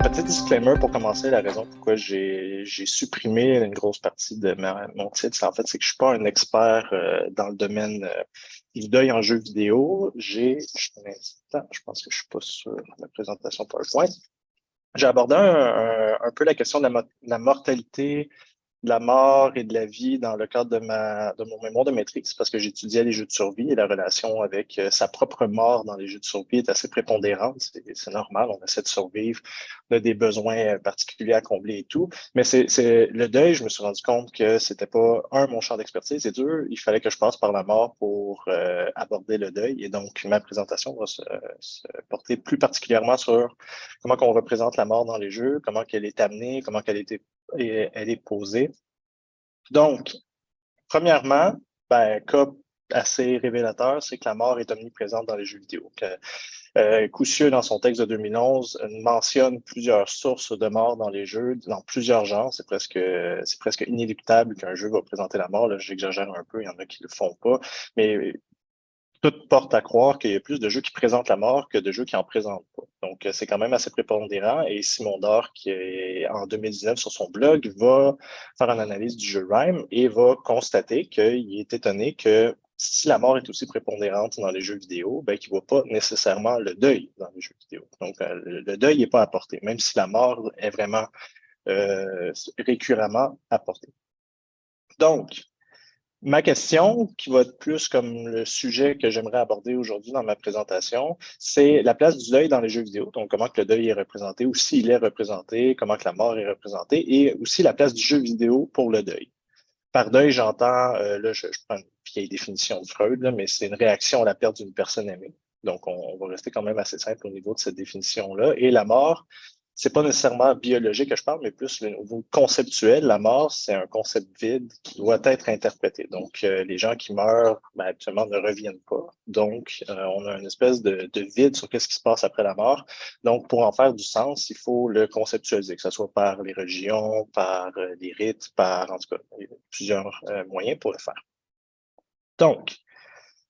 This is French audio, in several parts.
Petit disclaimer pour commencer, la raison pourquoi j'ai supprimé une grosse partie de mon titre, en fait, c'est que je suis pas un expert dans le domaine du deuil en jeu vidéo. Je pense que je suis pas sur la présentation PowerPoint. J'ai abordé un peu la question de la mortalité, de la mort et de la vie dans le cadre de mon mémoire de maîtrise, parce que j'étudiais les jeux de survie et la relation avec sa propre mort dans les jeux de survie est assez prépondérante. C'est normal, on essaie de survivre, on a des besoins particuliers à combler et tout. Mais c'est le deuil, je me suis rendu compte que c'était pas, mon champ d'expertise, et deux, il fallait que je passe par la mort pour aborder le deuil. Et donc, ma présentation va se porter plus particulièrement sur comment on représente la mort dans les jeux, comment qu'elle est amenée, comment elle est posée. Donc, premièrement, cas assez révélateur, c'est que la mort est omniprésente dans les jeux vidéo. Coussieu, dans son texte de 2011, mentionne plusieurs sources de mort dans les jeux, dans plusieurs genres. C'est presque inéluctable qu'un jeu va présenter la mort. Là, j'exagère un peu, il y en a qui le font pas, mais tout porte à croire qu'il y a plus de jeux qui présentent la mort que de jeux qui en présentent pas. Donc, c'est quand même assez prépondérant. Et Simon Dore, qui est en 2019 sur son blog, va faire une analyse du jeu Rime et va constater qu'il est étonné que si la mort est aussi prépondérante dans les jeux vidéo, qu'il ne voit pas nécessairement le deuil dans les jeux vidéo. Donc, le deuil n'est pas apporté, même si la mort est vraiment récurrentement apportée. Donc, ma question, qui va être plus comme le sujet que j'aimerais aborder aujourd'hui dans ma présentation, c'est la place du deuil dans les jeux vidéo. Donc, comment que le deuil est représenté, ou s'il est représenté, comment que la mort est représentée, et aussi la place du jeu vidéo pour le deuil. Par deuil, j'entends, là, je prends une vieille définition de Freud, là, mais c'est une réaction à la perte d'une personne aimée. Donc, on va rester quand même assez simple au niveau de cette définition-là. Et la mort, c'est pas nécessairement biologique que je parle, mais plus le niveau conceptuel. La mort, c'est un concept vide qui doit être interprété. Donc, les gens qui meurent, actuellement, ne reviennent pas. Donc, on a une espèce de vide sur qu'est-ce qui se passe après la mort. Donc, pour en faire du sens, il faut le conceptualiser, que ce soit par les religions, par les rites, en tout cas, plusieurs moyens pour le faire. Donc,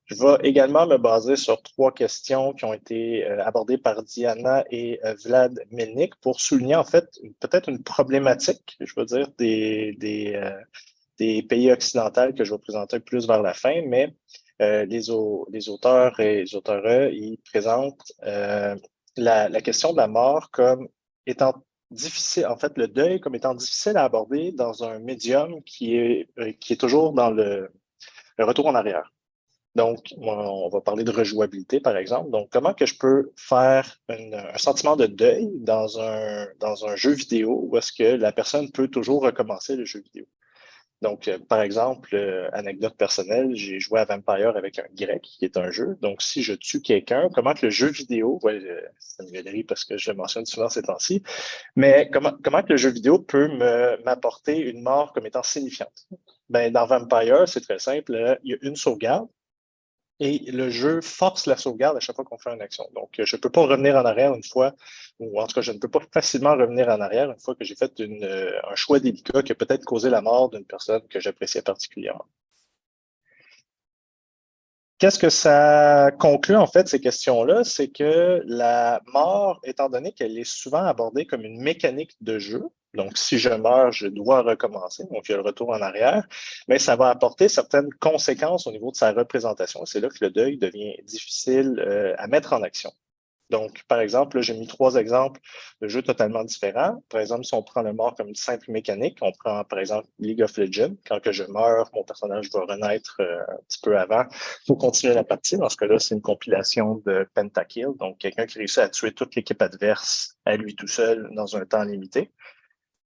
je vais également me baser sur 3 questions qui ont été abordées par Diana et Vlad Melnik pour souligner en fait peut-être une problématique, je veux dire, des pays occidentaux que je vais présenter plus vers la fin, mais les auteurs et les auteurs, ils présentent la question de la mort comme étant difficile, en fait, le deuil comme étant difficile à aborder dans un médium qui est toujours dans le retour en arrière. Donc, on va parler de rejouabilité, par exemple. Donc, comment que je peux faire un sentiment de deuil dans un jeu vidéo où est-ce que la personne peut toujours recommencer le jeu vidéo? Donc, par exemple, anecdote personnelle, j'ai joué à Vampire avec un grec, qui est un jeu. Donc, si je tue quelqu'un, comment que le jeu vidéo, c'est une galerie parce que je le mentionne souvent ces temps-ci, mais comment que le jeu vidéo peut m'apporter une mort comme étant signifiante? Dans Vampire, c'est très simple, il y a une sauvegarde. Et le jeu force la sauvegarde à chaque fois qu'on fait une action. Donc, je ne peux pas revenir en arrière une fois, ou en tout cas, je ne peux pas facilement revenir en arrière une fois que j'ai fait un choix délicat qui a peut-être causé la mort d'une personne que j'appréciais particulièrement. Qu'est-ce que ça conclut, en fait, ces questions-là? C'est que la mort, étant donné qu'elle est souvent abordée comme une mécanique de jeu, donc si je meurs, je dois recommencer, donc il y a le retour en arrière, mais ça va apporter certaines conséquences au niveau de sa représentation. C'est là que le deuil devient difficile à mettre en action. Donc, par exemple, j'ai mis 3 exemples de jeux totalement différents. Par exemple, si on prend le mort comme une simple mécanique, on prend par exemple League of Legends. Quand que je meurs, mon personnage va renaître un petit peu avant pour continuer la partie. Dans ce cas-là, c'est une compilation de pentakill, donc quelqu'un qui réussit à tuer toute l'équipe adverse à lui tout seul dans un temps limité.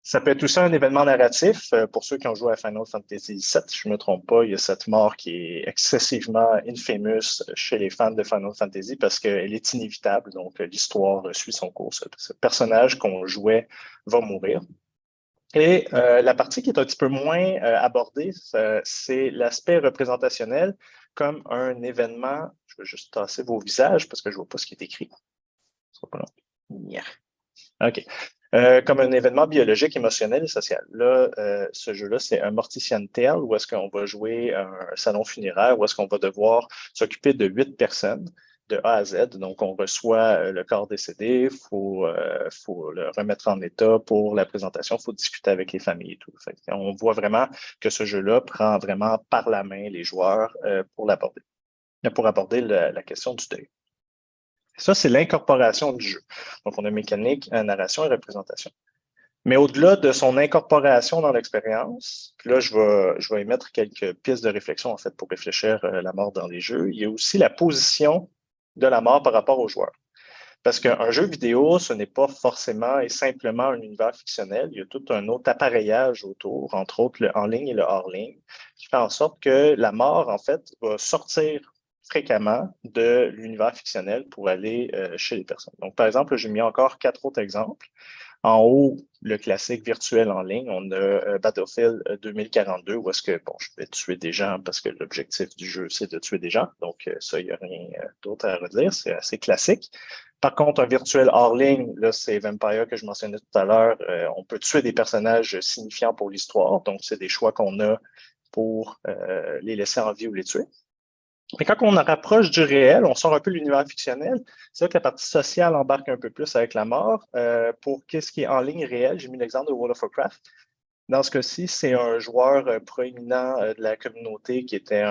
Ça peut être aussi un événement narratif. Pour ceux qui ont joué à Final Fantasy VII, si je ne me trompe pas, il y a cette mort qui est excessivement infamous chez les fans de Final Fantasy parce qu'elle est inévitable. Donc, l'histoire suit son cours. Ce personnage qu'on jouait va mourir. Et la partie qui est un petit peu moins abordée, c'est l'aspect représentationnel comme un événement. Je vais juste tasser vos visages parce que je ne vois pas ce qui est écrit. Ce sera pas long. Yeah. OK. Comme un événement biologique, émotionnel et social. Là, ce jeu-là, c'est un Mortician Tale où est-ce qu'on va jouer un salon funéraire, où est-ce qu'on va devoir s'occuper de 8 personnes. de A à Z. Donc, on reçoit le corps décédé, faut le remettre en état pour la présentation, il faut discuter avec les familles et tout. Fait on voit vraiment que ce jeu-là prend vraiment par la main les joueurs pour aborder la question du deuil. Ça, c'est l'incorporation du jeu. Donc, on a mécanique, narration et représentation. Mais au-delà de son incorporation dans l'expérience, puis là, je vais émettre quelques pistes de réflexion, en fait, pour réfléchir la mort dans les jeux. Il y a aussi la position de la mort par rapport aux joueurs. Parce qu'un jeu vidéo, ce n'est pas forcément et simplement un univers fictionnel. Il y a tout un autre appareillage autour, entre autres le en ligne et le hors ligne, qui fait en sorte que la mort, en fait, va sortir fréquemment de l'univers fictionnel pour aller chez les personnes. Donc, par exemple, j'ai mis encore 4 autres exemples. En haut, le classique virtuel en ligne, on a Battlefield 2042, où est-ce que, bon, je vais tuer des gens parce que l'objectif du jeu, c'est de tuer des gens. Donc, ça, il n'y a rien d'autre à redire. C'est assez classique. Par contre, un virtuel hors ligne, là, c'est Vampire que je mentionnais tout à l'heure. On peut tuer des personnages signifiants pour l'histoire. Donc, c'est des choix qu'on a pour les laisser en vie ou les tuer. Mais quand on rapproche du réel, on sort un peu de l'univers fictionnel. C'est là que la partie sociale embarque un peu plus avec la mort. Pour qu'est-ce qui est en ligne réel, j'ai mis l'exemple de World of Warcraft. Dans ce cas-ci, c'est un joueur proéminent de la communauté qui était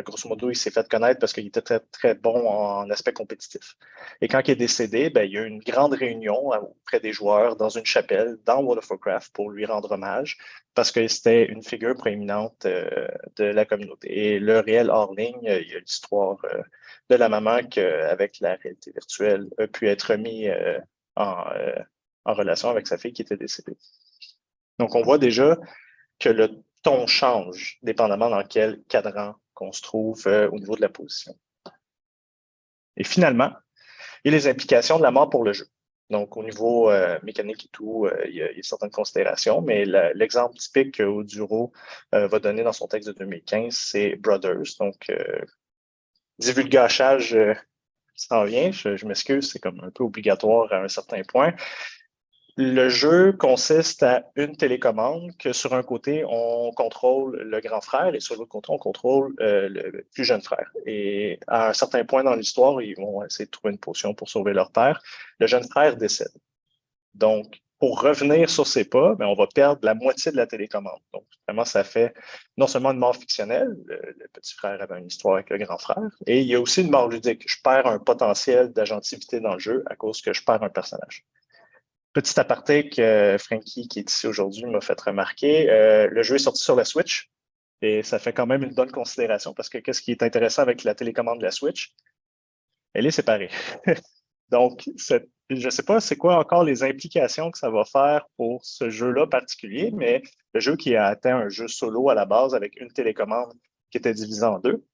grosso modo, il s'est fait connaître parce qu'il était très, très bon en aspect compétitif. Et quand il est décédé, ben, il y a eu une grande réunion auprès des joueurs dans une chapelle dans World of Warcraft pour lui rendre hommage parce que c'était une figure proéminente de la communauté. Et le réel hors ligne, il y a l'histoire de la maman qui, avec la réalité virtuelle, a pu être mis en, euh, en relation avec sa fille qui était décédée. Donc, on voit déjà que le ton change dépendamment dans quel cadran qu'on se trouve au niveau de la position. Et finalement, il y a les implications de la mort pour le jeu. Donc, au niveau mécanique et tout, il y a certaines considérations, mais l'exemple typique qu'Oduro va donner dans son texte de 2015, c'est Brothers. Donc, divulgachage s'en vient. Je m'excuse, c'est comme un peu obligatoire à un certain point. Le jeu consiste à une télécommande que sur un côté, on contrôle le grand frère et sur l'autre côté, on contrôle le plus jeune frère. Et à un certain point dans l'histoire, ils vont essayer de trouver une potion pour sauver leur père. Le jeune frère décède. Donc, pour revenir sur ses pas, ben, on va perdre la moitié de la télécommande. Donc, vraiment, ça fait non seulement une mort fictionnelle, le petit frère avait une histoire avec le grand frère, et il y a aussi une mort ludique. Je perds un potentiel d'agentivité dans le jeu à cause que je perds un personnage. Petit aparté que Frankie, qui est ici aujourd'hui, m'a fait remarquer, le jeu est sorti sur la Switch et ça fait quand même une bonne considération parce que qu'est-ce qui est intéressant avec la télécommande de la Switch? Elle est séparée. Donc, je ne sais pas c'est quoi encore les implications que ça va faire pour ce jeu-là particulier, mais le jeu qui a atteint un jeu solo à la base avec une télécommande qui était divisée en deux,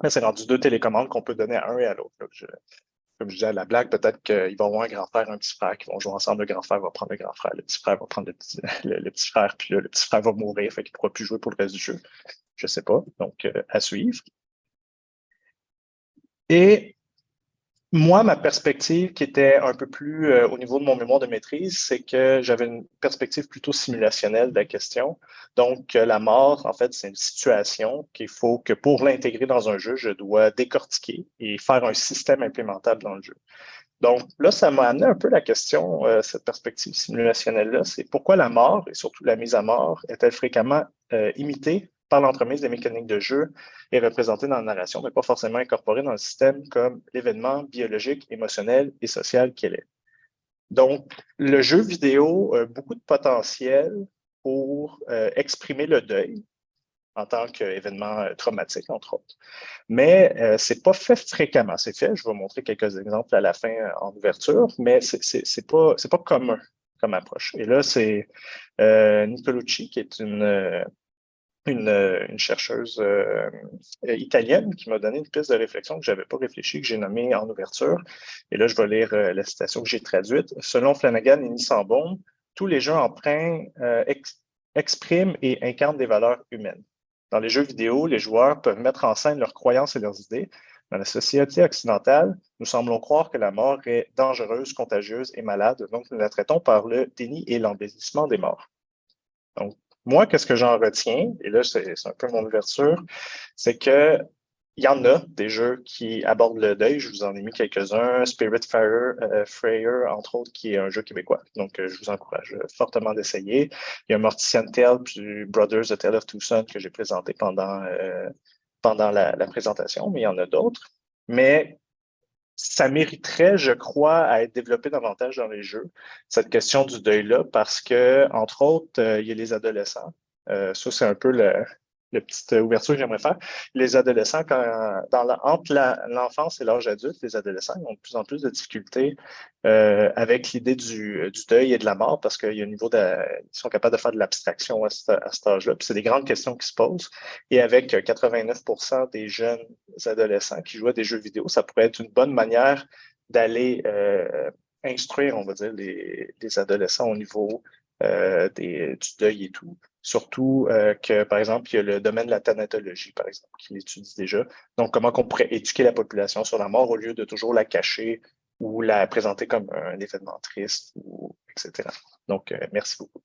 c'est rendu 2 télécommandes qu'on peut donner à un et à l'autre. Comme je disais à la blague, peut-être qu'il va y avoir un grand frère et un petit frère qui vont jouer ensemble. Le grand frère va prendre le grand frère, le petit frère va prendre le petit frère, puis là, le petit frère va mourir, fait qu'il ne pourra plus jouer pour le reste du jeu. Je ne sais pas, donc à suivre. Et moi, ma perspective qui était un peu plus au niveau de mon mémoire de maîtrise, c'est que j'avais une perspective plutôt simulationnelle de la question. Donc, la mort, en fait, c'est une situation qu'il faut que pour l'intégrer dans un jeu, je dois décortiquer et faire un système implémentable dans le jeu. Donc là, ça m'a amené un peu la question, cette perspective simulationnelle-là, c'est pourquoi la mort et surtout la mise à mort est-elle fréquemment imitée par l'entremise des mécaniques de jeu et représentée dans la narration, mais pas forcément incorporée dans le système comme l'événement biologique, émotionnel et social qu'elle est. Donc, le jeu vidéo a beaucoup de potentiel pour exprimer le deuil en tant qu'événement traumatique, entre autres. Mais c'est pas fait fréquemment. C'est fait, je vais montrer quelques exemples à la fin en ouverture, mais c'est pas commun comme approche. Et là, c'est Nicolucci, qui est une chercheuse italienne qui m'a donné une piste de réflexion que j'avais pas réfléchi, que j'ai nommée en ouverture. Et là, je vais lire la citation que j'ai traduite. Selon Flanagan et Nissenbaum, tous les jeux emprunts expriment et incarnent des valeurs humaines. Dans les jeux vidéo, les joueurs peuvent mettre en scène leurs croyances et leurs idées. Dans la société occidentale, nous semblons croire que la mort est dangereuse, contagieuse et malade, donc nous la traitons par le déni et l'embellissement des morts. Donc, moi, qu'est-ce que j'en retiens? Et là, c'est un peu mon ouverture, c'est que il y en a des jeux qui abordent le deuil. Je vous en ai mis quelques-uns. Freyer, entre autres, qui est un jeu québécois. Donc, je vous encourage fortement d'essayer. Il y a Mortician Tale, puis Brothers, A Tale of Two Sons que j'ai présenté pendant la présentation, mais il y en a d'autres. Mais ça mériterait, je crois, à être développé davantage dans les jeux, cette question du deuil-là, parce que, entre autres, il y a les adolescents. Ça, c'est un peu la petite ouverture que j'aimerais faire. Les adolescents, entre l'enfance et l'âge adulte, les adolescents ils ont de plus en plus de difficultés avec l'idée du deuil et de la mort, parce qu'il y a un niveau ils sont capables de faire de l'abstraction à cet âge-là. Puis c'est des grandes questions qui se posent. Et avec 89% des jeunes adolescents qui jouent à des jeux vidéo, ça pourrait être une bonne manière d'aller instruire, on va dire, les adolescents au niveau du deuil et tout. Surtout que, par exemple, il y a le domaine de la thanatologie, par exemple, qui l'étudie déjà. Donc, comment on pourrait éduquer la population sur la mort au lieu de toujours la cacher ou la présenter comme un événement triste, etc. Donc, merci beaucoup.